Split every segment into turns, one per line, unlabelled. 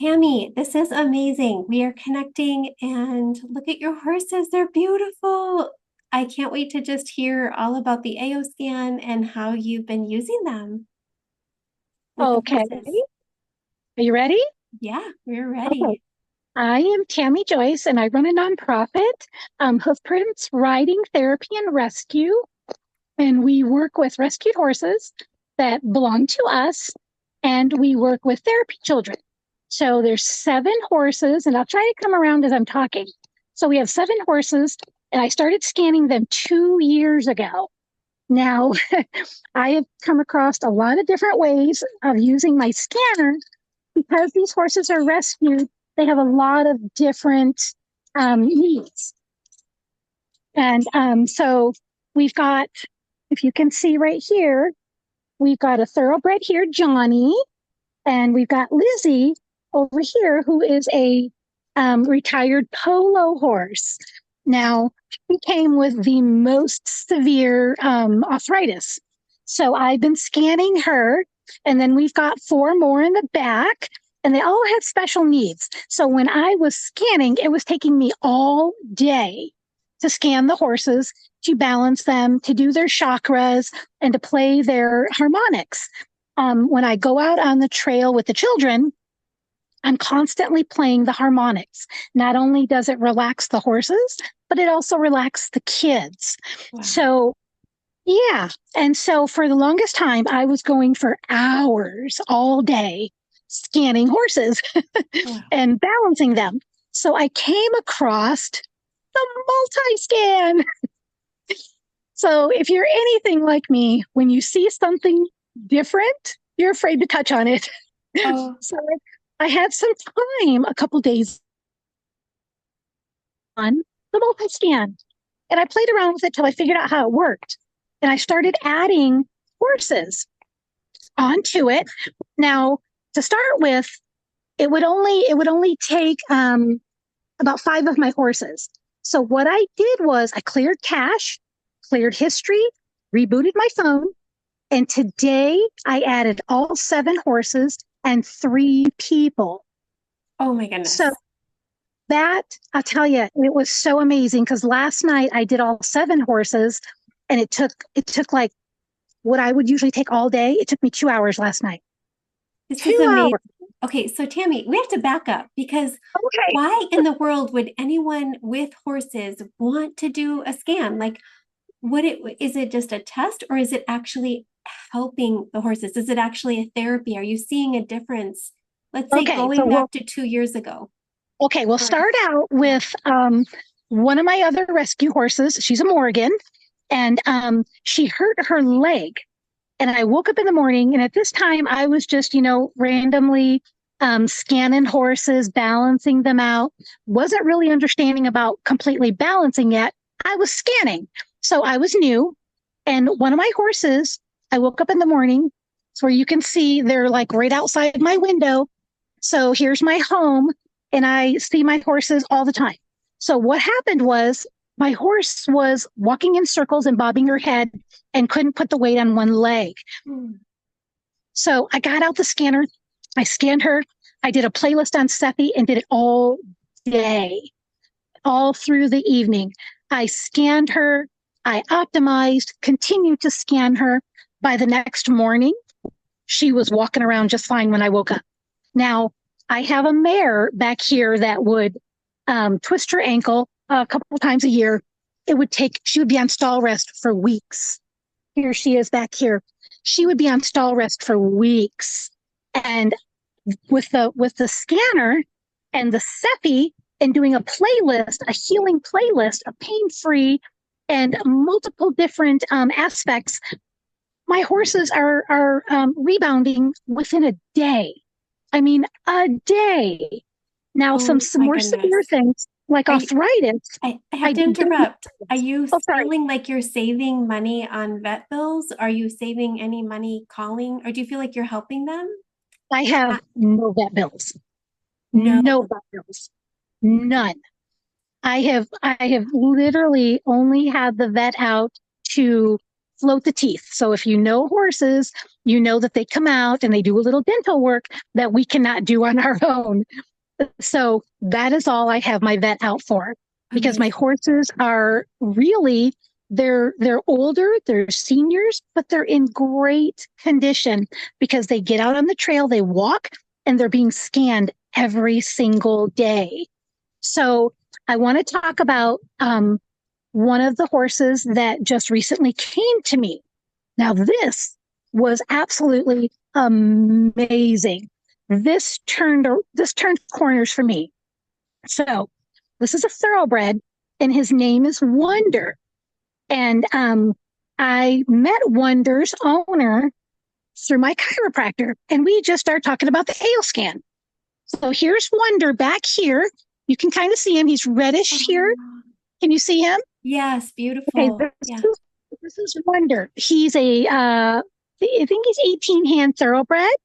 Tammie, this is amazing. We are connecting and look at your horses. They're beautiful. I can't wait to just hear all about the AO scan and how you've been using them with the
Okay.
horses.
Are you ready?
Yeah, we're
Okay.
ready.
I am Tammie Joyce and I run a nonprofit, Huufprints Riding Therapy and Rescue. And we work with rescued horses that belong to us and we work with therapy children. So there's 7 horses and I'll try to come around as I'm talking. So we have 7 horses and I started scanning them 2 years ago. Now, I have come across a lot of different ways of using my scanner because these horses are rescued. They have a lot of different needs. And so we've got, if you can see right here, we've got a thoroughbred here, Johnny, and we've got Lizzie over here, who is a retired polo horse. Now, she came with the most severe arthritis. So I've been scanning her, and then we've got 4 more in the back, and they all have special needs. So when I was scanning, it was taking me all day to scan the horses, to balance them, to do their chakras, and to play their harmonics. When I go out on the trail with the children, I'm constantly playing the harmonics. Not only does it relax the horses, but it also relaxes the kids.
Wow.
So, yeah. And so for the longest time, I was going for hours all day scanning horses
Wow.
and balancing them. So I came across the multi-scan. So if you're anything like me, when you see something different, you're afraid to touch on it.
Oh,
So I had some time a couple days on the multi-scan, and I played around with it till I figured out how it worked. And I started adding horses onto it. Now, to start with, it would only take about 5 of my horses. So what I did was I cleared cache, cleared history, rebooted my phone, and today I added all 7 horses and 3 people.
oh my
So
goodness.
that, I'll tell you, it was so amazing because last night I did all 7 horses and it took like what I would usually take all day. It took me 2 hours last night.
This is
Two
amazing.
hours.
Okay, so Tammie, we have to back up because
Okay.
why in the world would anyone with horses want to do a scan? Like, would it is it just a test or is it actually helping the horses? Is it actually a therapy? Are you seeing a difference? Let's say
Okay. So
going
we'll
back to 2 years ago.
we'll
Or
start out
yeah.
with one of my other rescue horses. She's a Morgan, and she hurt her leg. And I woke up in the morning, and at this time, I was just, randomly scanning horses, balancing them out. Wasn't really understanding about completely balancing yet. I was scanning. So I was new. And one of my horses, I woke up in the morning, it's where you can see they're like right outside my window. So here's my home, and I see my horses all the time. So what happened was my horse was walking in circles and bobbing her head and couldn't put the weight on one leg.
Hmm.
So I got out the scanner, I scanned her, I did a playlist on Seppi and did it all day, all through the evening. I scanned her, I optimized, continued to scan her. By the next morning, she was walking around just fine when I woke up. Now, I have a mare back here that would twist her ankle a couple of times a year. She would be on stall rest for weeks. Here she is back here. She would be on stall rest for weeks. And with the scanner and the Seppi and doing a playlist, a healing playlist, a pain-free and multiple different aspects, my horses are rebounding within a day. I mean, a day. Now,
Oh
some
my
more
goodness.
severe things like
Are you,
arthritis.
I have
I
to
don't.
interrupt. Are you
Oh, sorry.
feeling like you're saving money on vet bills? Are you saving any money calling, or do you feel like you're helping them?
I have
Uh,
no vet bills.
no.
No vet bills. None. I have literally only had the vet out to float the teeth. So if you know horses, you know that they come out and they do a little dental work that we cannot do on our own. So that is all I have my vet out for, because my
Amazing.
horses are really, they're older, they're seniors, but they're in great condition because they get out on the trail, they walk, and they're being scanned every single day. So I want to talk about one of the horses that just recently came to me. Now, this was absolutely amazing. This turned corners for me. So this is a thoroughbred, and his name is Wonder. And I met Wonder's owner through my chiropractor, and we just started talking about the AO scan. So here's Wonder back here. You can kind of see him. He's reddish here. Can you see him?
Yes,
Okay,
beautiful. Yeah.
this is Wonder. He's I think he's 18-hand thoroughbred.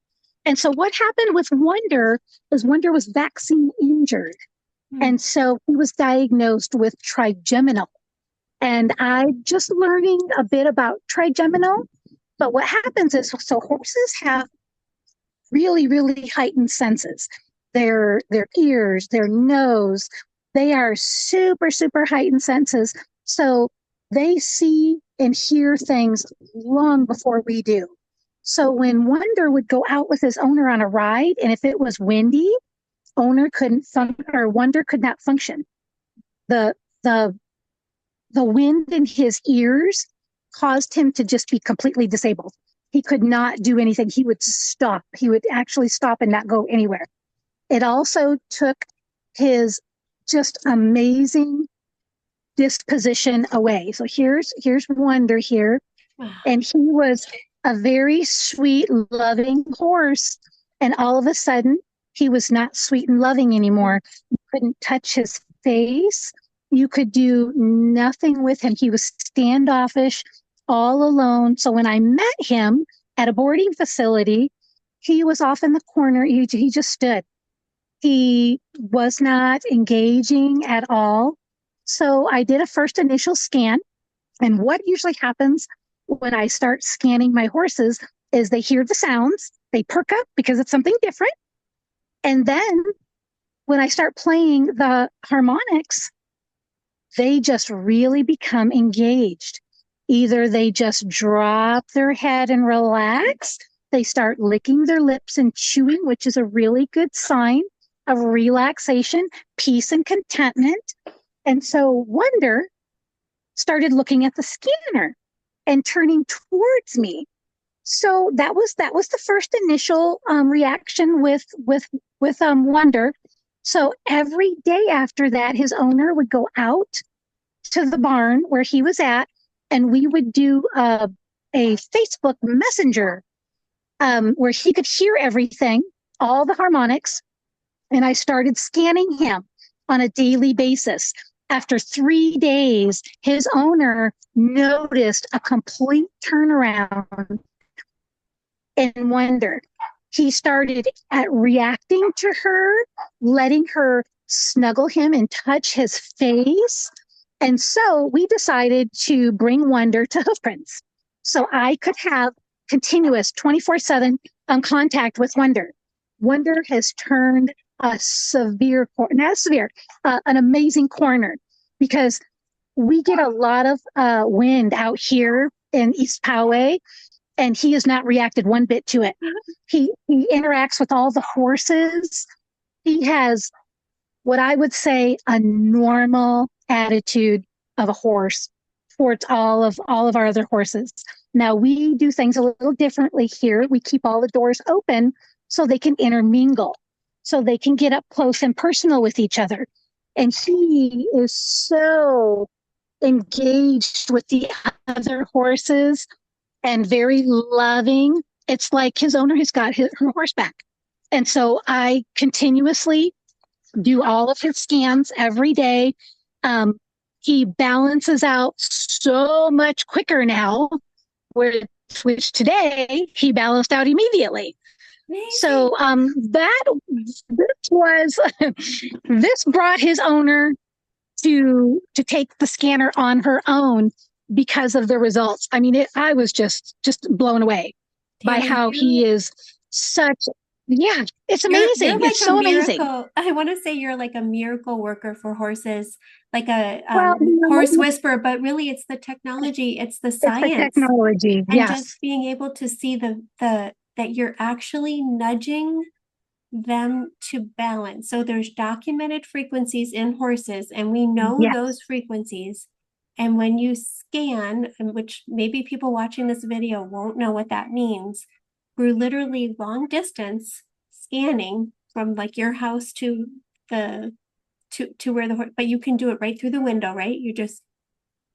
And so what happened with Wonder is Wonder was vaccine injured. And so he was diagnosed with trigeminal. And I'm just learning a bit about trigeminal. But what happens is, so horses have really, really heightened senses. Their ears, their nose, they are super, super heightened senses. So they see and hear things long before we do. So when Wonder would go out with his owner on a ride, and if it was windy, Wonder could not function. The the the wind in his ears caused him to just be completely disabled. He could not do anything. He would stop. He would actually stop and not go anywhere. It also took his just amazing disposition away. So here's Wonder here.
Wow.
And he was a very sweet, loving horse. And all of a sudden, he was not sweet and loving anymore. You couldn't touch his face. You could do nothing with him. He was standoffish, all alone. So when I met him at a boarding facility, he was off in the corner. He just stood. He was not engaging at all. So I did a first initial scan. And what usually happens when I start scanning my horses is they hear the sounds, they perk up because it's something different. And then when I start playing the harmonics, they just really become engaged. Either they just drop their head and relax, they start licking their lips and chewing, which is a really good sign of relaxation, peace, and contentment. And so Wonder started looking at the scanner and turning towards me. So that was the first initial reaction with Wonder. So every day after that, his owner would go out to the barn where he was at, and we would do a Facebook Messenger where he could hear everything, all the harmonics, and I started scanning him on a daily basis. After 3 days, his owner noticed a complete turnaround in Wonder. He started reacting to her, letting her snuggle him and touch his face. And so we decided to bring Wonder to Huufprints so I could have continuous 24/7 contact with Wonder. Wonder has turned an amazing corner, because we get a lot of wind out here in East Poway, and he has not reacted one bit to it. He interacts with all the horses. He has what I would say a normal attitude of a horse towards all of our other horses. Now we do things a little differently here. We keep all the doors open so they can intermingle, so they can get up close and personal with each other. And he is so engaged with the other horses and very loving. It's like his owner has got her horse back. And so I continuously do all of his scans every day. He balances out so much quicker now, which today he balanced out immediately.
Amazing.
So this brought his owner to take the scanner on her own. because of the results. I mean, I was just blown away by
Tammie,
how he is such, yeah, it's
you're
amazing.
like
It's
a
so amazing.
miracle. I want to say you're like a miracle worker for horses, like a
Well,
horse whisperer, but really it's the technology, it's the
it's the
science,
technology.
and just
Yes.
being able to see the that you're actually nudging them to balance. So there's documented frequencies in horses, and we know
Yes.
those frequencies. And when you scan, which maybe people watching this video won't know what that means, we're literally long distance scanning from like your house to the to where the horse, but you can do it right through the window, right? You just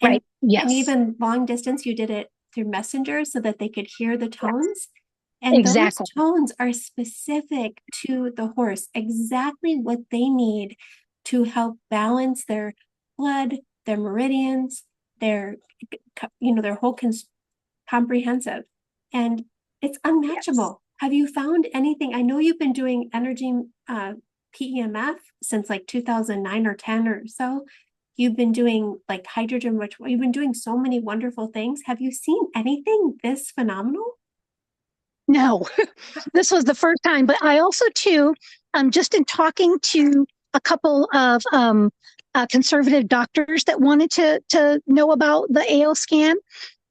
and
Right.
and
Yes.
even long distance, you did it through messenger so that they could hear the
Yes.
tones. And those
Exactly.
tones are specific to the horse, exactly what they need to help balance their blood, their meridians, their, their whole comprehensive. And it's
Yes.
unmatchable. Have you found anything? I know you've been doing energy PEMF since like 2009 or 10 or so. You've been doing like hydrogen ritual. You've been doing so many wonderful things. Have you seen anything this phenomenal?
No, this was the first time, but I also too, just in talking to a couple of conservative doctors that wanted to know about the AO scan,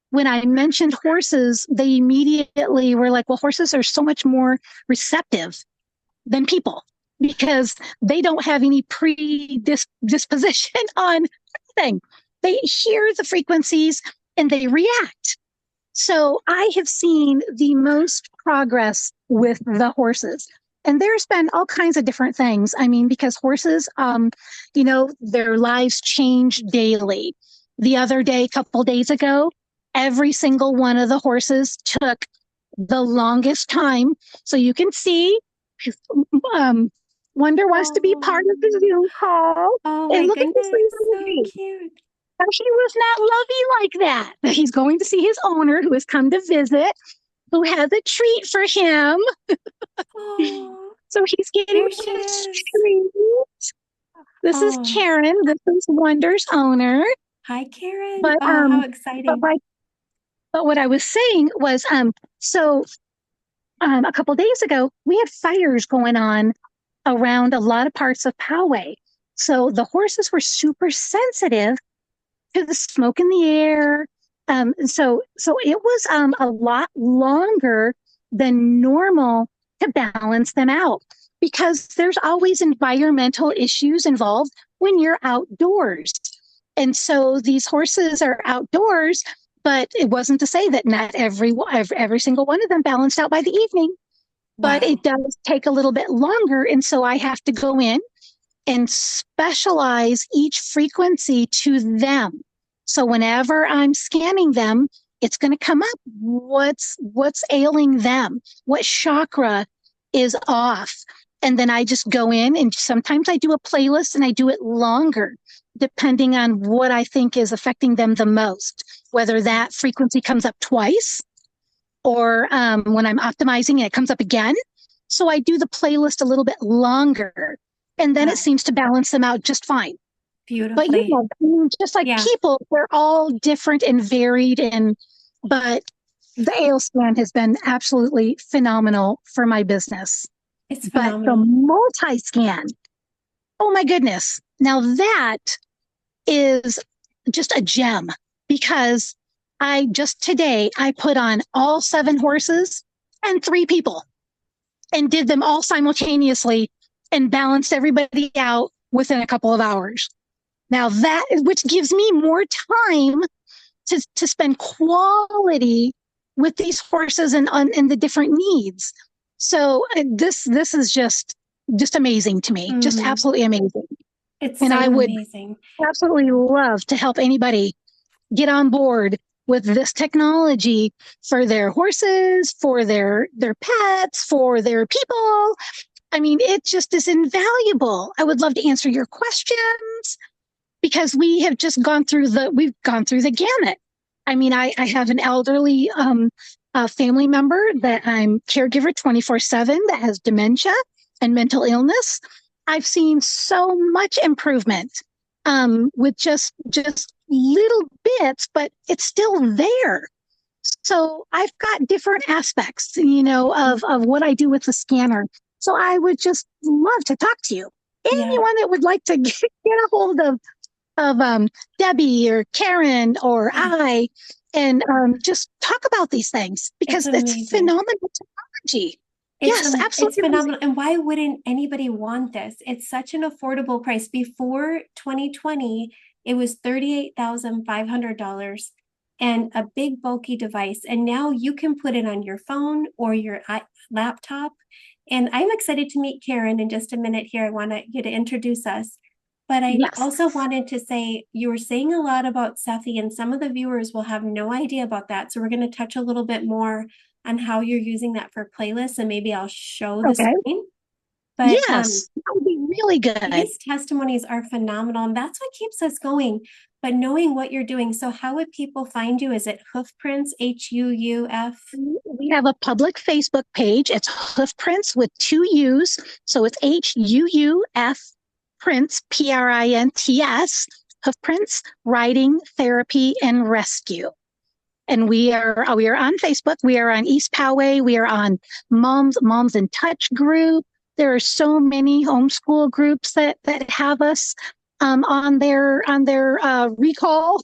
when I mentioned horses, they immediately were like, well, horses are so much more receptive than people because they don't have any predisposition on anything. They hear the frequencies and they react. So I have seen the most progress with the horses. And there's been all kinds of different things. I mean, because horses, their lives change daily. The other day, a couple days ago, every single one of the horses took the longest time. So you can see, um, Wonder wants to be part of the
Oh,
Zoom call.
oh
And
my
look at this
goodness,
little
so
baby.
cute.
He was not lovey like that. He's going to see his owner who has come to visit, who has a treat for him.
Oh,
So he's getting
there she
his
is.
treat. This is
Oh,
Karen. This is Wonder's owner.
hi, Karen.
But
Oh, how
but
exciting.
like but what I was saying was so a couple days ago we had fires going on around a lot of parts of Poway. So the horses were super sensitive to the smoke in the air. So it was a lot longer than normal to balance them out because there's always environmental issues involved when you're outdoors. And so these horses are outdoors, but it wasn't to say that not every single one of them balanced out by the evening, but it
Wow.
does take a little bit longer. And so I have to go in and specialize each frequency to them. So whenever I'm scanning them, it's going to come up what's ailing them, what chakra is off. And then I just go in and sometimes I do a playlist and I do it longer depending on what I think is affecting them the most, whether that frequency comes up twice or when I'm optimizing it comes up again. So I do the playlist a little bit longer and then it
Wow.
seems to balance them out just fine. But
Beautifully.
just like
Yeah,
people, they're all different and varied. But the AO scan has been absolutely phenomenal for my business.
it's
But the
phenomenal.
multi scan, oh my goodness. Now that is just a gem because I just today, I put on all 7 horses and 3 people and did them all simultaneously and balanced everybody out within a couple of hours. Now that which gives me more time to spend quality with these horses and the different needs. So this is just amazing to me, just
Mm,
absolutely amazing.
it's
And
so
I would
amazing.
absolutely love to help anybody get on board with this technology for their horses, for their pets, for their people. I mean, it just is invaluable. I would love to answer your questions because we've gone through the gamut. I mean, I have an elderly family member that I'm caregiver 24/7 that has dementia and mental illness. I've seen so much improvement with just little bits, but it's still there. So I've got different aspects, of what I do with the scanner. So I would just love to talk to you.
Yeah,
Anyone that would like to get a hold of Debbie or Karen or I, and just talk about these things
it's
because it's
amazing.
phenomenal technology. Yes,
It's
absolutely amazing.
phenomenal. And why wouldn't anybody want this? It's such an affordable price. Before 2020, it was $38,500 and a big bulky device. And now you can put it on your phone or your laptop. And I'm excited to meet Karen in just a minute here. I want you to introduce us. But I
Yes.
also wanted to say you were saying a lot about Cephi, and some of the viewers will have no idea about that. So we're going to touch a little bit more on how you're using that for playlists, and maybe I'll show the
Okay.
screen. But
Yes, that would be really good.
these testimonies are phenomenal, and that's what keeps us going. But knowing what you're doing, so how would people find you? Is it Huufprints, Huuf?
We have a public Facebook page. It's Huufprints with two U's. So it's Huuf Prints, Prints, Huufprints Riding, Therapy, and Rescue. And we are on Facebook. We are on East Poway. We are on Moms in Touch group. There are so many homeschool groups that have us on their recall.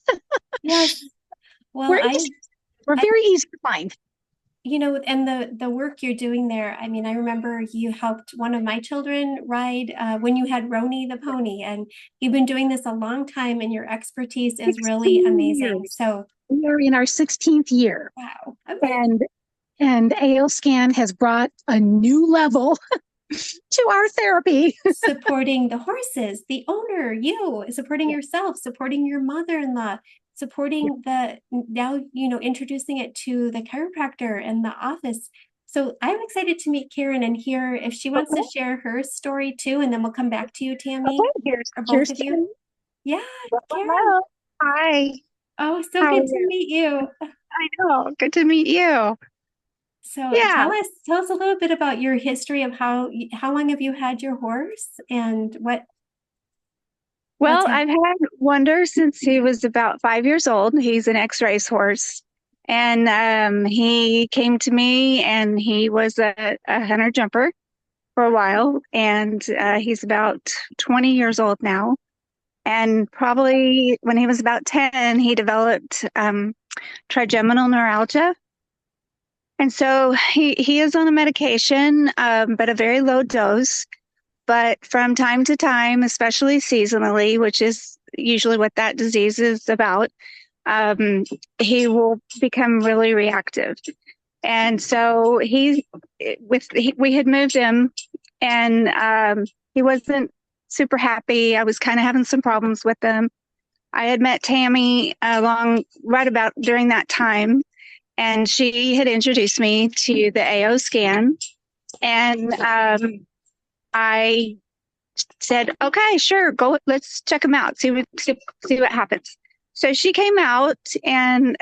Yes. Well,
We're easy. We're
I
very easy to find.
and the work you're doing there, I mean, I remember you helped one of my children ride when you had Roni the pony, and you've been doing this a long time, and your expertise is really
16
amazing.
years.
So,
We are in our 16th year,
wow. Okay.
and AOScan has brought a new level to our therapy.
Supporting the horses, the owner, you, supporting yourself, supporting your mother-in-law, supporting the now, introducing it to the chiropractor and the office. So I'm excited to meet Karen and hear if she wants to
Okay,
share her story too, and then we'll come back to you, Tammie,
okay. Here's
or both
here's
of you.
Tim.
Yeah, Karen.
Hello. Hi.
Oh, so
How are
good to
you?
meet you.
I know. Good to meet you.
So
Yeah.
tell us a little bit about your history of how long have you had your horse and what's
Well,
happened.
I've had Wonder since he was about 5 years old. He's an ex-race horse. And he came to me and he was a hunter jumper for a while. And he's about 20 years old now. And probably when he was about 10, he developed trigeminal neuralgia. And so he is on a medication, but a very low dose. But from time to time, especially seasonally, which is usually what that disease is about, he will become really reactive. And so we had moved him, and he wasn't super happy. I was kind of having some problems with him. I had met Tammie right about during that time, and she had introduced me to the AO scan. And I said, okay, sure, go, let's check him out, see what happens. So she came out, and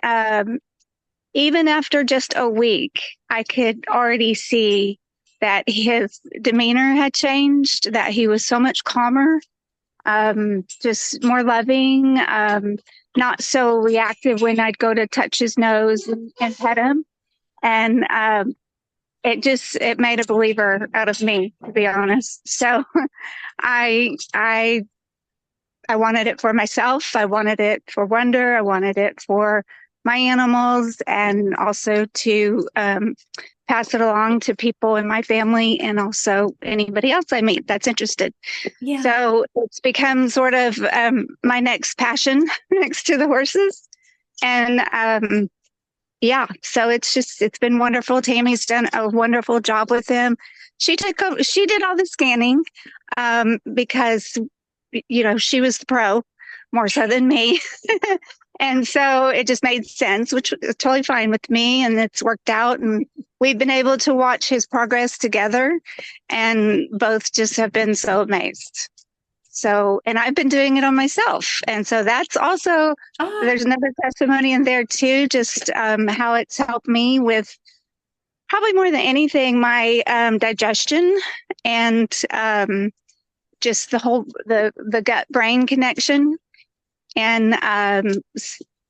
even after just a week, I could already see that his demeanor had changed, that he was so much calmer, just more loving, not so reactive when I'd go to touch his nose and pet him. And it made a believer out of me, to be honest. So I wanted it for myself. I wanted it for Wonder. I wanted it for my animals, and also to pass it along to people in my family, and also anybody else I meet that's interested.
Yeah.
So it's become sort of my next passion next to the horses. And yeah, so it's been wonderful. Tammie's done a wonderful job with him. She did all the scanning because she was the pro more so than me. And so it just made sense, which is totally fine with me, and it's worked out, and we've been able to watch his progress together, and both just have been so amazed. So, and I've been doing it on myself. And so that's also, there's another testimony in there too, just how it's helped me with, probably more than anything, my digestion, and just the whole, the gut brain connection. and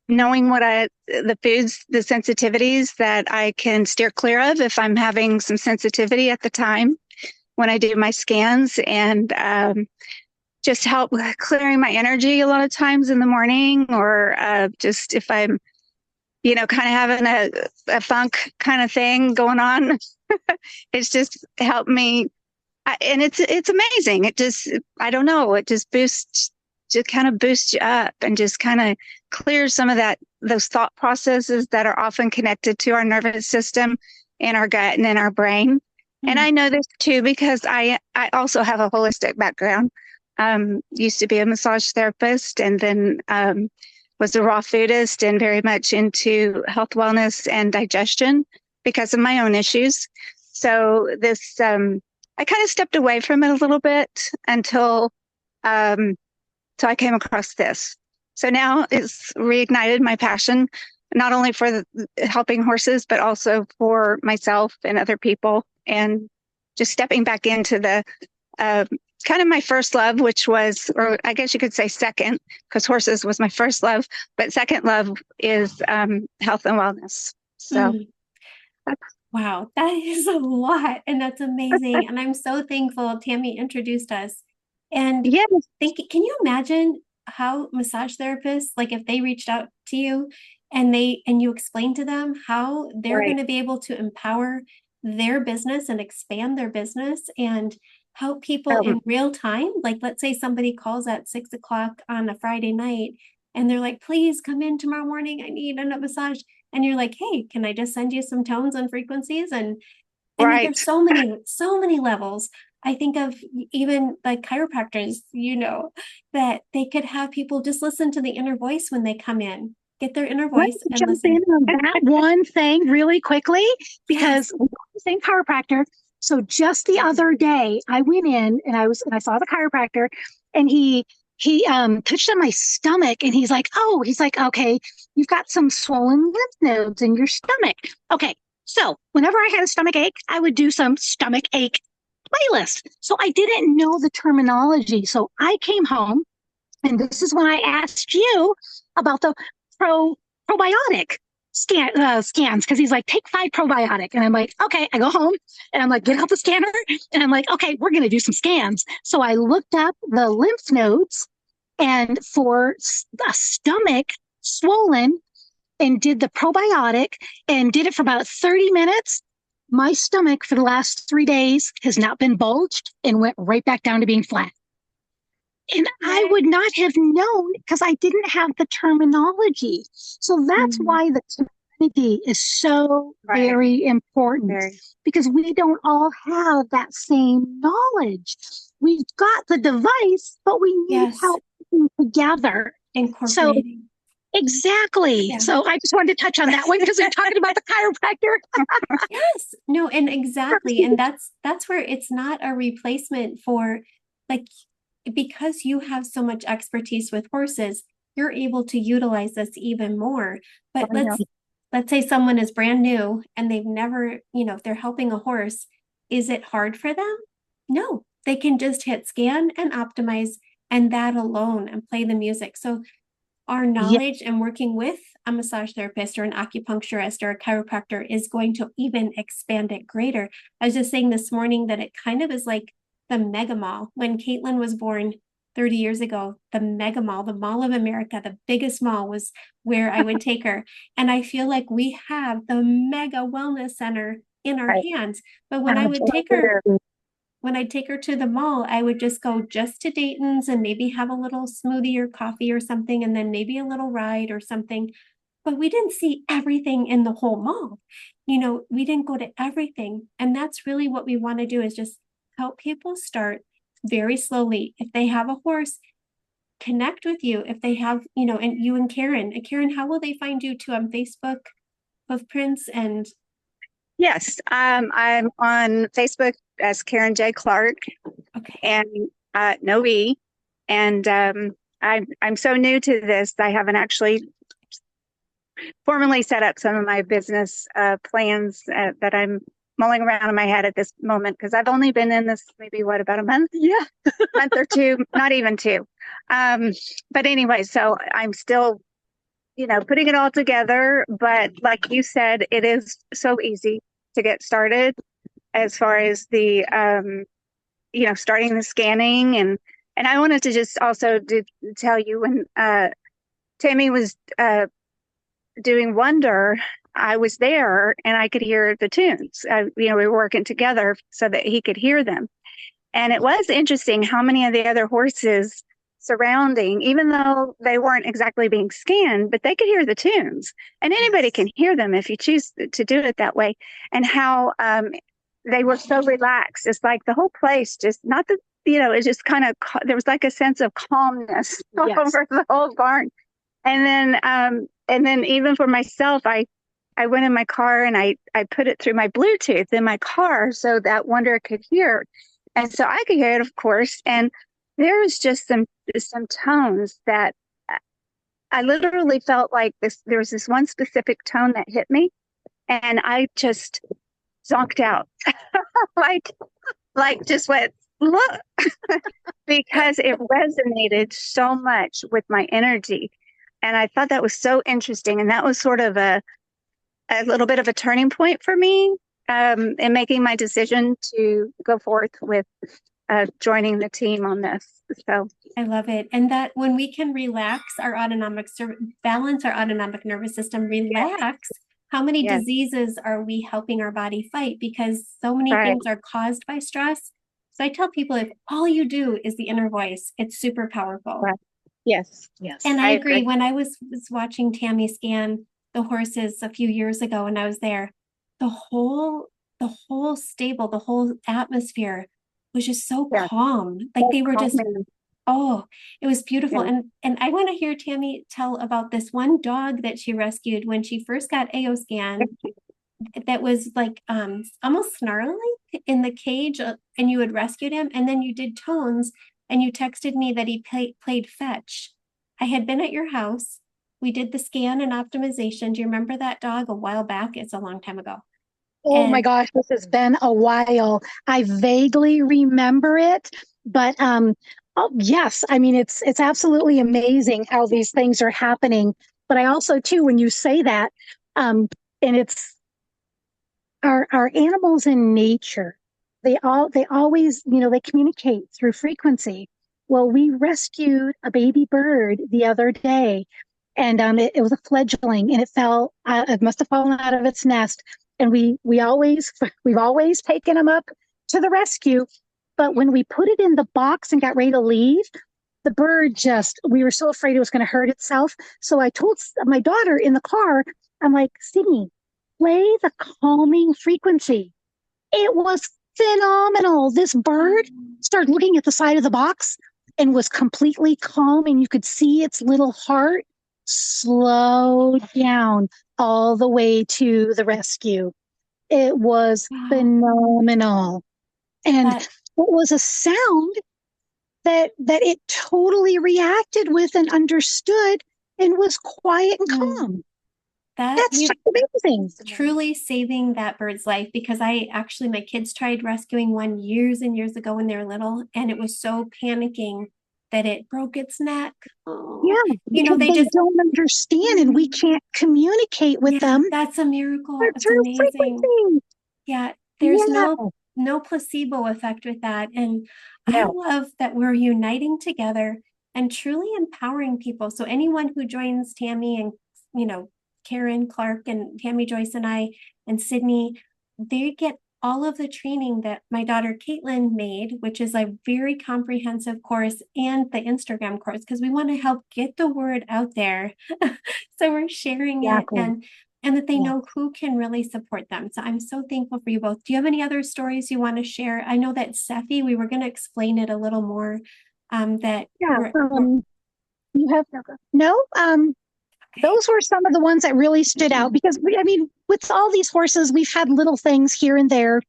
knowing the foods, the sensitivities that I can steer clear of if I'm having some sensitivity at the time when I do my scans, and just help clearing my energy a lot of times in the morning, or just if I'm, kind of having a funk kind of thing going on. It's just helped me. And it's amazing. I don't know, it just kind of boosts you up and just kind of clears some of those thought processes that are often connected to our nervous system and our gut and in our brain. Mm-hmm. And I know this too, because I also have a holistic background. Used to be a massage therapist, and then was a raw foodist and very much into health, wellness, and digestion because of my own issues. So this, I kind of stepped away from it a little bit until I came across this. So now it's reignited my passion, not only for helping horses, but also for myself and other people, and just stepping back into the kind of my first love, which was, or I guess you could say second, because horses was my first love, but second love is health and wellness. So.
Wow, that is a lot, and that's amazing. And I'm so thankful Tammie introduced us. And
yes.
Can you imagine how massage therapists, like if they reached out to you and you explained to them how they're going to be able to empower their business and expand their business and help people in real time? Like, let's say somebody calls at 6:00 on a Friday night and they're like, please come in tomorrow morning. I need a massage. And you're like, hey, can I just send you some tones and frequencies? And there's so many levels. I think of even like chiropractors, that they could have people just listen to the inner voice when they come in, get their inner voice and listen.
In on that one thing really quickly, because we're the same chiropractor. So just the other day, I went in and I saw the chiropractor, and he touched on my stomach, and he's like, okay, you've got some swollen lymph nodes in your stomach. Okay. So whenever I had a stomach ache, I would do some stomach ache playlist. So I didn't know the terminology. So I came home, and this is when I asked you about the probiotic scans, because he's like, take 5 probiotic. And I'm like, okay. I go home and I'm like, get out the scanner. And I'm like, okay, we're going to do some scans. So I looked up the lymph nodes and for a stomach swollen, and did the probiotic and did it for about 30 minutes. My stomach for the last 3 days has not been bulged and went right back down to being flat. And I would not have known because I didn't have the terminology. So that's why the community is so very important, because we don't all have that same knowledge. We've got the device, but we need help together.
Incorporating.
Exactly. Yeah. So I just wanted to touch on that one because we're talking about the chiropractor.
Yes. No, and exactly. And that's where it's not a replacement for, like, because you have so much expertise with horses, you're able to utilize this even more. But let's say someone is brand new and they've never, if they're helping a horse, is it hard for them? No, they can just hit scan and optimize, and that alone, and play the music. So our knowledge and working with a massage therapist or an acupuncturist or a chiropractor is going to even expand it greater. I was just saying this morning that it kind of is like the mega mall. When Caitlin was born 30 years ago, the mega mall, the Mall of America, the biggest mall, was where I would take her. And I feel like we have the mega wellness center in our hands. But when I would take her, when I'd take her to the mall, I would just go just to Dayton's and maybe have a little smoothie or coffee or something, and then maybe a little ride or something. But we didn't see everything in the whole mall. We didn't go to everything. And that's really what we want to do, is just help people start very slowly. If they have a horse, connect with you. If they have, and you and Karen. Karen, how will they find you too on Facebook, Huufprints? And
yes, I'm on Facebook as Karen J. Clark, and no E. And I'm so new to this, I haven't actually formally set up some of my business plans that I'm mulling around in my head at this moment, because I've only been in this maybe about a month? Yeah. Month or two, not even 2. But anyway, so I'm still, putting it all together. But like you said, it is so easy to get started as far as the, starting the scanning. And I wanted to just also tell you when Tammie was doing Wonder, I was there and I could hear the tunes. We were working together so that he could hear them. And it was interesting how many of the other horses surrounding, even though they weren't exactly being scanned, but they could hear the tunes. And anybody can hear them if you choose to do it that way. And how they were so relaxed. It's like the whole place just, not that, it just kind of, there was like a sense of calmness over the whole barn. And then even for myself, I went in my car and I put it through my Bluetooth in my car so that Wonder could hear. And so I could hear it, of course. And there was just some tones that I literally felt like there was this one specific tone that hit me. And I just zonked out, like just went, look, because it resonated so much with my energy. And I thought that was so interesting. And that was sort of a little bit of a turning point for me in making my decision to go forth with joining the team on this. So
I love it. And that when we can relax our balance our autonomic nervous system, relax, how many diseases are we helping our body fight? Because so many things are caused by stress. So I tell people, if all you do is the inner voice, it's super powerful.
Right. Yes.
And I agree. When I was watching Tammie scan the horses a few years ago and I was there, the whole stable, the whole atmosphere was just so calm. Like they were just, it was beautiful. And I want to hear Tammie tell about this one dog that she rescued when she first got AO scan that was like almost snarling in the cage, and you had rescued him, and then you did tones and you texted me that he played fetch. I had been at your house. We did the scan and optimization. Do you remember that dog a while back? It's a long time ago.
Oh my gosh, this has been a while. I vaguely remember it, but yes, I mean it's absolutely amazing how these things are happening. But I also too, when you say that, and it's our animals in nature, they always, they communicate through frequency. Well, we rescued a baby bird the other day, and it was a fledgling, and it must have fallen out of its nest. And we've always taken them up to the rescue. But when we put it in the box and got ready to leave, the bird we were so afraid it was going to hurt itself. So I told my daughter in the car, I'm like, Sydney, play the calming frequency. It was phenomenal. This bird started looking at the side of the box and was completely calm, and you could see its little heart slow down all the way to the rescue. It was phenomenal. And it was a sound that it totally reacted with and understood and was quiet and calm. That's just amazing.
Truly saving that bird's life, because my kids tried rescuing one years and years ago when they were little, and it was so panicking that it broke its neck.
They just don't understand, and we can't communicate with them.
That's a miracle. It's amazing. Frequency. Yeah, there's no placebo effect with that. And I love that we're uniting together and truly empowering people. So anyone who joins Tammie and, Karen Clark and Tammie Joyce and I and Sydney, they get all of the training that my daughter Caitlin made, which is a very comprehensive course, and the Instagram course, because we want to help get the word out there. So we're sharing it and that they know who can really support them. So I'm so thankful for you both. Do you have any other stories you want to share? I know that Sephi, we were going to explain it a little more.
You have no. Those were some of the ones that really stood out, because with all these horses, we've had little things here and there,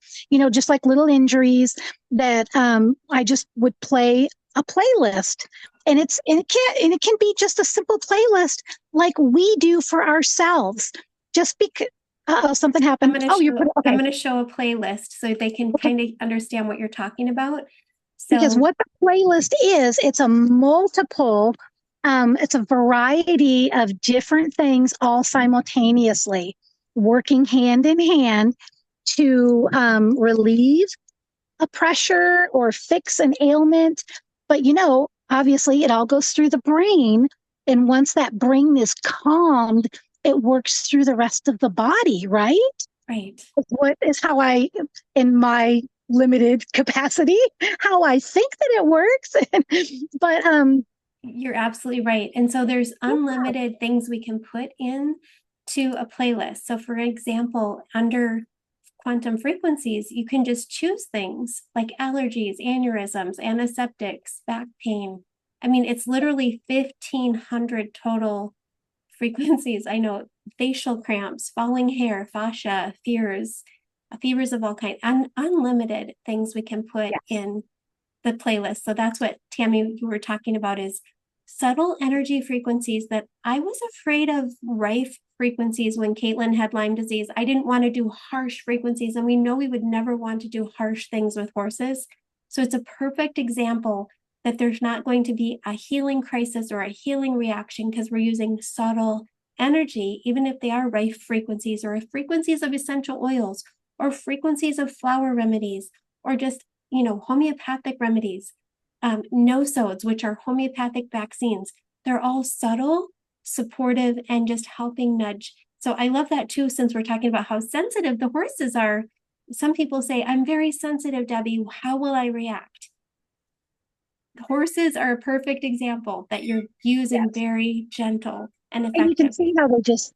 just like little injuries that I just would play a playlist, and it can be just a simple playlist like we do for ourselves. Just because something happened.
I'm going to show a playlist so they can kind of understand what you're talking about.
Because
So
what the playlist is, it's a variety of different things all simultaneously working hand in hand to relieve a pressure or fix an ailment. But, obviously it all goes through the brain. And once that brain is calmed, it works through the rest of the body, right?
right.
What is how in my limited capacity, how I think that it works. But
You're absolutely right. And so there's unlimited things we can put in to a playlist. So for example, under quantum frequencies, you can just choose things like allergies, aneurysms, antiseptics, back pain. I mean, it's literally 1,500 total frequencies. I know facial cramps, falling hair, fascia, fevers of all kinds, unlimited things we can put
yes.
in the playlist. So that's what Tammie, you were talking about, is subtle energy frequencies that I was afraid of rife frequencies when Caitlin had Lyme disease. I didn't want to do harsh frequencies, and we know we would never want to do harsh things with horses. So it's a perfect example that there's not going to be a healing crisis or a healing reaction because we're using subtle energy, even if they are rife frequencies or frequencies of essential oils or frequencies of flower remedies or just homeopathic remedies, no-sodes, which are homeopathic vaccines. They're all subtle, supportive, and just helping nudge. So I love that too, since we're talking about how sensitive the horses are. Some people say, I'm very sensitive, Debbie. How will I react? Horses are a perfect example that you're using
Yes.
very gentle and
And you can
effective.
see how they just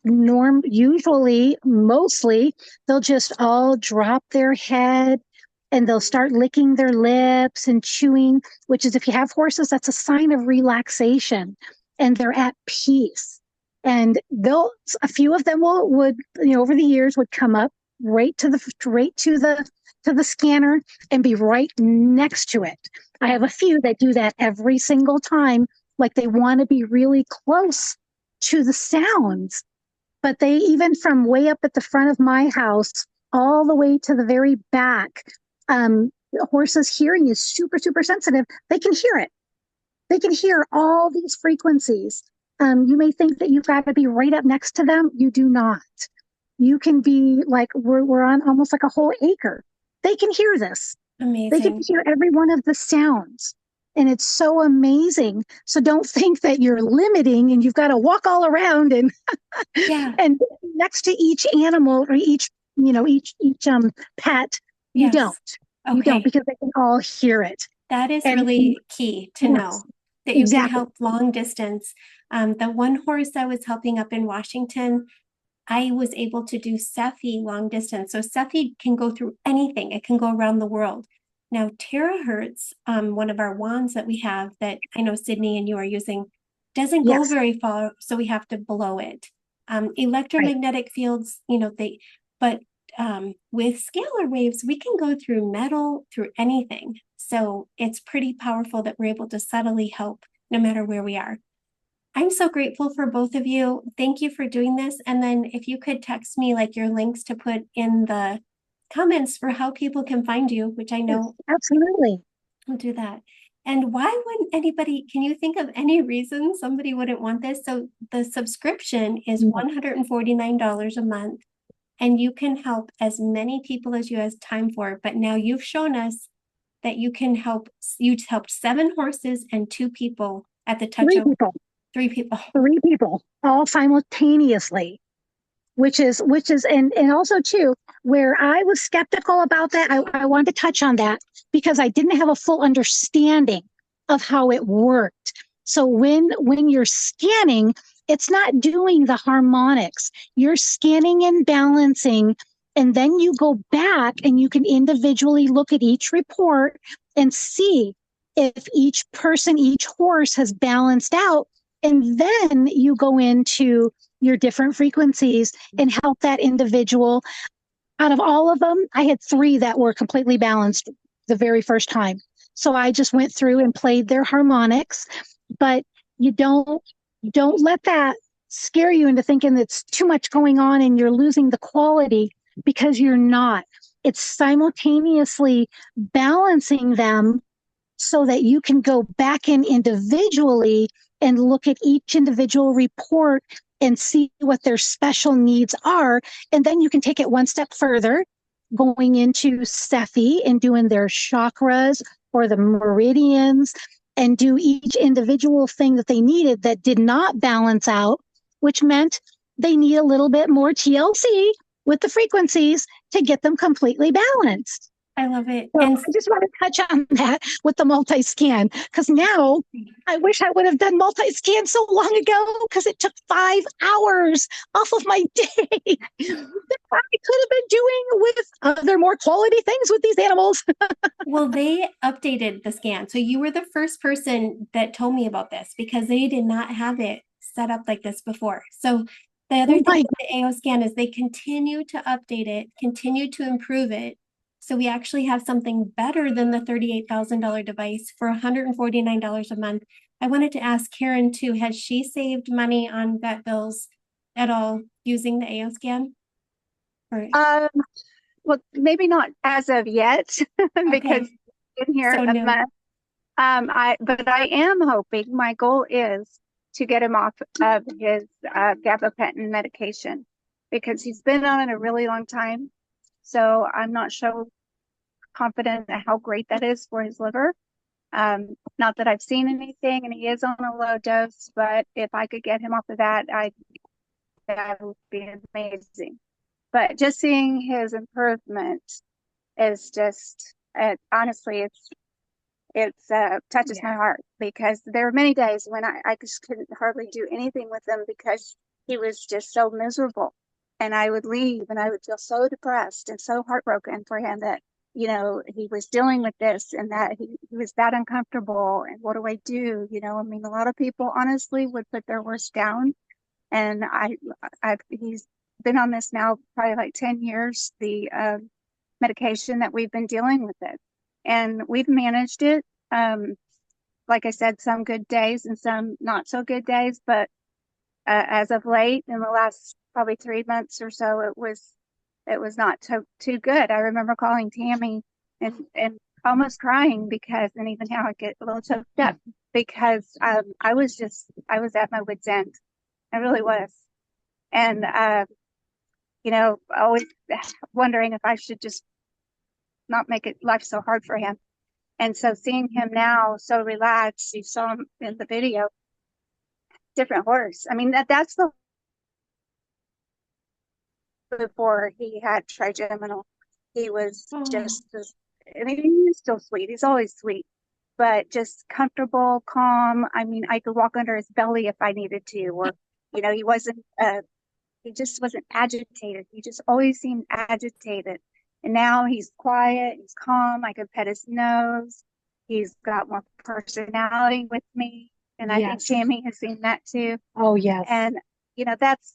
mostly, they'll just all drop their head and they'll start licking their lips and chewing, which is, if you have horses, that's a sign of relaxation and they're at peace. And a few of them would, over the years would come up right to the scanner and be right next to it. I have a few that do that every single time, like they want to be really close to the sounds. But they, even from way up at the front of my house all the way to the very back, horses' hearing is super, super sensitive. They can hear it. They can hear all these frequencies. You may think that you've got to be right up next to them. You do not. You can be like, we're on almost like a whole acre. They can hear this.
Amazing.
They can hear every one of the sounds. And it's so amazing. So don't think that you're limiting and you've got to walk all around and and next to each animal or each pet. You
Yes.
don't.
Okay.
You don't, because they can all hear it.
That is really key to know, that you can help long distance. The one horse I was helping up in Washington, I was able to do Cepheid long distance. So Cepheid can go through anything. It can go around the world. Now, terahertz, one of our wands that we have that I know Sydney and you are using, doesn't go very far, so we have to blow it. Electromagnetic fields, but with scalar waves, we can go through metal, through anything. So it's pretty powerful that we're able to subtly help no matter where we are. I'm so grateful for both of you. Thank you for doing this. And then if you could text me like your links to put in the comments for how people can find you, which I know.
Yes, absolutely.
I'll do that. And why wouldn't anybody, can you think of any reason somebody wouldn't want this? So the subscription is $149 a month, and you can help as many people as you have time for. But now you've shown us that you helped 7 horses and 2 people at the touch of 3 people.
3 people all simultaneously, which is, and also too, where I was skeptical about that. I wanted to touch on that because I didn't have a full understanding of how it worked. So when you're scanning, it's not doing the harmonics. You're scanning and balancing, and then you go back and you can individually look at each report and see if each person, each horse has balanced out. And then you go into your different frequencies and help that individual. Out of all of them, I had 3 that were completely balanced the very first time. So I just went through and played their harmonics. But you don't let that scare you into thinking it's too much going on and you're losing the quality, because you're not. It's simultaneously balancing them so that you can go back in individually and look at each individual report and see what their special needs are. And then you can take it one step further, going into Cephi and doing their chakras or the meridians and do each individual thing that they needed that did not balance out, which meant they need a little bit more TLC with the frequencies to get them completely balanced.
I love it.
So
And
I just want to touch on that with the multi-scan, because now I wish I would have done multi-scan so long ago, because it took 5 hours off of my day that I could have been doing with other more quality things with these animals.
well, they updated the scan. So you were the first person that told me about this, because they did not have it set up like this before. So the other thing with the AO scan is they continue to update it, continue to improve it. So we actually have something better than the $38,000 device for $149 a month. I wanted to ask Karen too, has she saved money on vet bills at all using the AO scan? Or,
Well, maybe not as of yet, because I've been here
So
a
new.
month. But I am hoping, my goal is to get him off of his gabapentin medication, because he's been on it a really long time. So I'm not so confident in how great that is for his liver. Not that I've seen anything, and he is on a low dose, but if I could get him off of that, that would be amazing. But just seeing his improvement is just, honestly, it touches my heart, because there were many days when I just couldn't hardly do anything with him because he was just so miserable. And I would leave and I would feel so depressed and so heartbroken for him that, you know, he was dealing with this and that he was that uncomfortable. And what do I do? You know, I mean, a lot of people honestly would put their worst down. And he's been on this now probably like 10 years, the medication that we've been dealing with it. And we've managed it. Like I said, some good days and some not so good days, but as of late, in the last probably 3 months or so, it was not too good. I remember calling Tammie and almost crying, because, and even now I get a little choked up, because I was at my wit's end. I really was. And you know, always wondering if I should just not make life so hard for him. And so seeing him now so relaxed, you saw him in the video, different horse. I mean, that's the before he had trigeminal. He was just, I mean, he's still sweet. He's always sweet, but just comfortable, calm. I mean, I could walk under his belly if I needed to, or, you know, he just wasn't agitated. He just always seemed agitated. And now he's quiet, he's calm. I could pet his nose. He's got more personality with me. And I think Tammie has seen that too.
Oh, yes.
And, you know, that's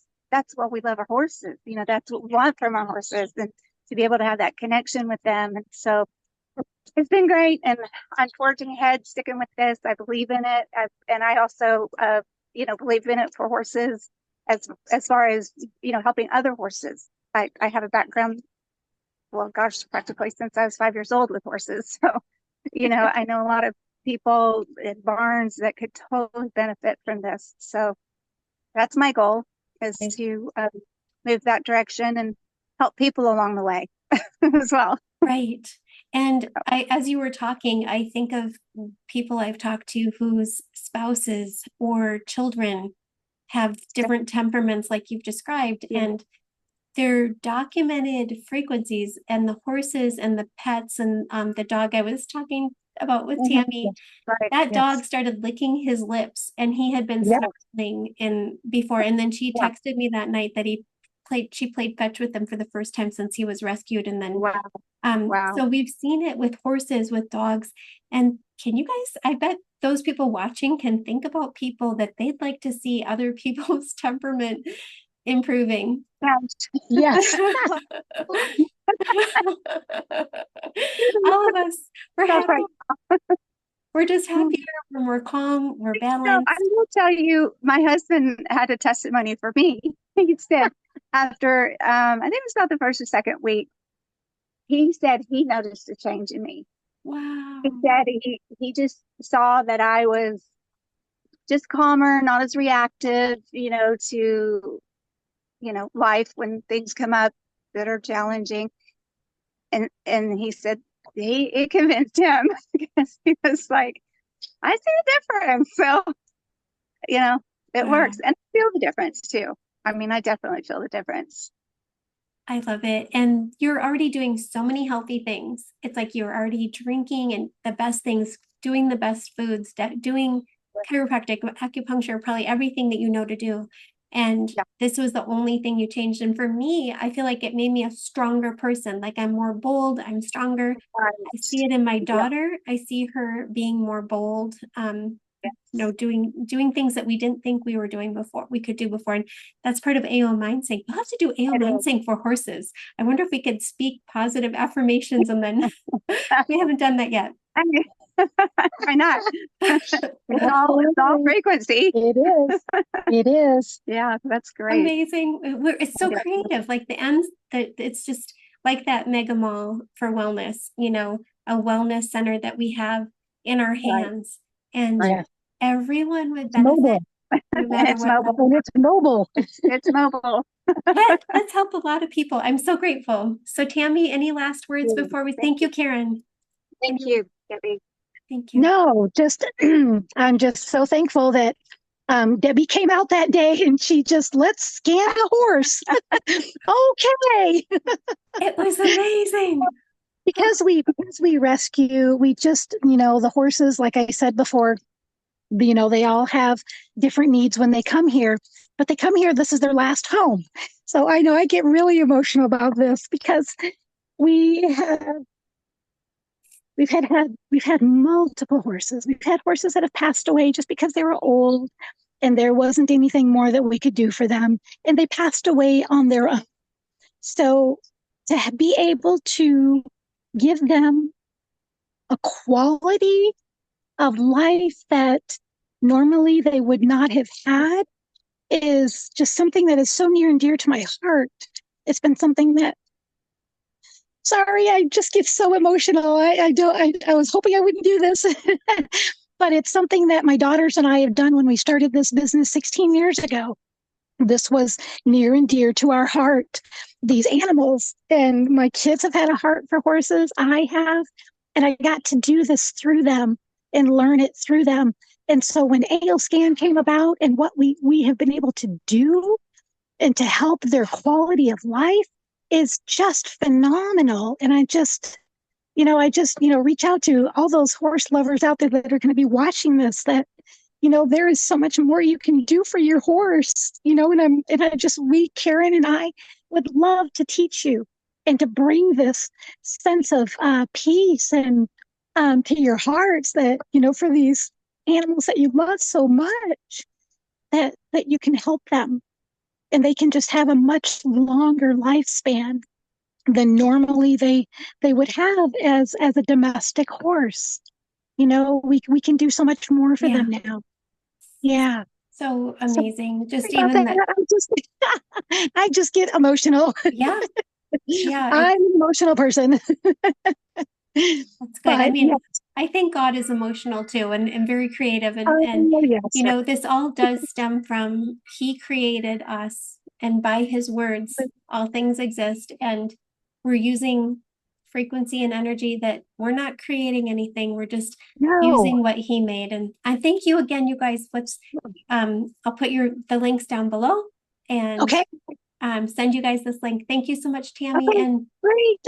what we love our horses. You know, that's what we want from our horses, and to be able to have that connection with them. And so it's been great. And I'm forging ahead, sticking with this. I believe in it. And I also, you know, believe in it for horses as far as, you know, helping other horses. I have a background, well, gosh, practically since I was 5 years old with horses. So, you know, I know a lot of people in barns that could totally benefit from this. So that's my goal, is to move that direction and help people along the way as well.
Right. And as you were talking, I think of people I've talked to whose spouses or children have different temperaments like you've described, and their documented frequencies, and the horses and the pets and the dog I was talking about with Tammie, that dog started licking his lips, and he had been snuggling in before. And then she texted me that night that she played fetch with him for the first time since he was rescued. And then so we've seen it with horses, with dogs. And can you guys, I bet those people watching can think about people that they'd like to see other people's temperament improving.
Yes.
All of us, we're just happier, we're more calm, we're balanced.
I will tell you, my husband had a testimony for me. He said after, I think it was about the first or second week, he said he noticed a change in me. He
Wow.
said he just saw that I was just calmer, not as reactive, to, life when things come up that are challenging. And he said it convinced him because he was like, I see the difference. So, it works.
Wow.
And I feel the difference too. I mean, I definitely feel the difference.
I love it. And you're already doing so many healthy things. It's like you're already drinking and the best things, doing the best foods, doing chiropractic, acupuncture, probably everything that you know to do. And
Yeah.
this was the only thing you changed. And for me, I feel like it made me a stronger person. Like I'm more bold, I'm stronger. I see it in my
Yeah.
daughter. I see her being more bold.
Yes.
Doing things that we didn't think we were doing before, we could do before. And that's part of AO Mindsync. We'll have to do AO
It is.
Mindsync for horses. I wonder if we could speak positive affirmations and then we haven't done that yet.
I mean, why not? It's all frequency.
It is. It is.
Yeah, that's great.
Amazing. It's so
Yeah.
creative. Like the ends, that it's just like that mega mall for wellness, a wellness center that we have in our hands. And
Yeah.
everyone would
It's mobile.
benefit no matter
It's
what.
mobile.
And it's mobile.
It's mobile.
Let's help a lot of people. I'm so grateful. So Tammie, any last words before we thank you, Karen?
Thank you, Debbie.
Thank you.
No, just I'm just so thankful that Debbie came out that day and she just, let's scan a horse. Okay.
It was amazing.
Because we rescue, we just, the horses, like I said before, they all have different needs when they come here, but they come here, this is their last home. So I know I get really emotional about this because we have we've had multiple horses. We've had horses that have passed away just because they were old and there wasn't anything more that we could do for them, and they passed away on their own. So to be able to give them a quality of life that normally they would not have had is just something that is so near and dear to my heart. It's been something that, sorry, I just get so emotional. I was hoping I wouldn't do this, but it's something that my daughters and I have done when we started this business 16 years ago. This was near and dear to our heart, these animals. And my kids have had a heart for horses. I have. And I got to do this through them and learn it through them. And so when AO Scan came about and what we have been able to do and to help their quality of life is just phenomenal. And I just reach out to all those horse lovers out there that are going to be watching this, that there is so much more you can do for your horse, we, Karen and I, would love to teach you and to bring this sense of peace and to your hearts that, for these animals that you love so much, that you can help them and they can just have a much longer lifespan than normally they would have as a domestic horse. We can do so much more for them now. Yeah.
So amazing. Just
About
even
that, I just get emotional.
yeah. Yeah.
I'm an emotional person.
That's good. I mean, I think God is emotional too and very creative. And
yes.
this all does stem from He created us, and by His words, all things exist. And we're using frequency and energy that we're not creating anything. We're just using what He made. And I thank you again, you guys. I'll put the links down below and
Okay.
send you guys this link. Thank you so much, Tammie.
Okay.
And
Great.